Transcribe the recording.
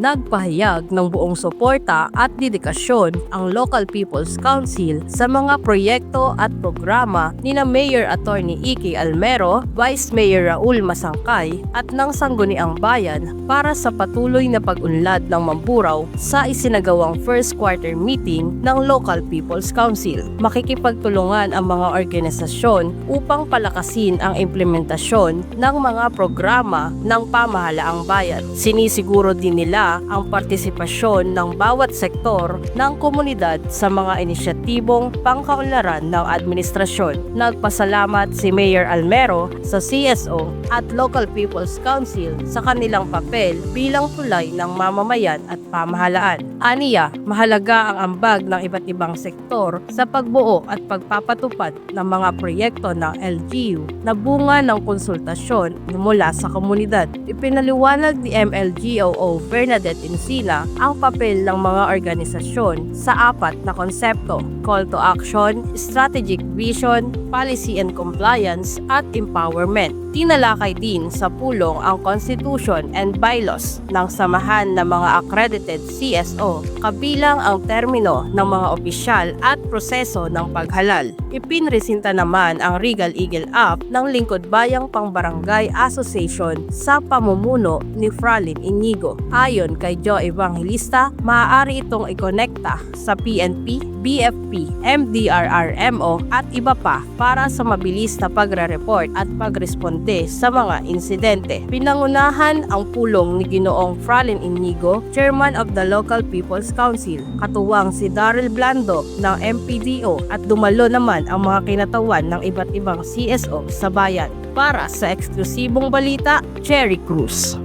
Nagpahayag ng buong suporta at dedikasyon ang Local People's Council sa mga proyekto at programa ni Mayor Attorney Iky Almero, Vice Mayor Raul Masangkay at ng Sangguniang Bayan para sa patuloy na pag-unlad ng Mamburao sa isinagawang first quarter meeting ng Local People's Council. Makikipagtulungan ang mga organisasyon upang palakasin ang implementasyon ng mga programa ng pamahalaang bayan. Sinisiguro din nila ang partisipasyon ng bawat sektor ng komunidad sa mga inisyatibong pangkaunlaran ng administrasyon. Nagpasalamat si Mayor Almero sa CSO at Local People's Council sa kanilang papel bilang tulay ng mamamayan at pamahalaan. Aniya, mahalaga ang ambag ng iba't ibang sektor sa pagbuo at pagpapatupad ng mga proyekto ng LGU na bunga ng konsultasyon mula sa komunidad. Ipinaliwanag ni MLGOO Bernadette Encina ang papel ng mga organisasyon sa apat na konsepto: call to action, strategic vision, policy and compliance, at empowerment. Tinalakay din sa pulong ang Constitution and Bylaws ng samahan ng mga accredited CSO, kabilang ang termino ng mga opisyal at proseso ng paghalal. Ipinresinta naman ang Regal Eagle App ng Lingkod Bayang Pangbarangay Association sa pamumuno ni Fralin Inigo. Ayon kay Joe Evangelista, maaari itong ikonekta sa PNP, BFP, MDRRMO at iba pa para sa mabilis na pagre-report at pagresponde sa mga insidente. Pinangunahan ang pulong ni Ginoong Fralin Inigo, Chairman of the Local People's Council, katuwang si Daryl Blando ng MPDO at dumalo naman ang mga kinatawan ng iba't ibang CSO sa bayan. Para sa eksklusibong balita, Cherry Cruz.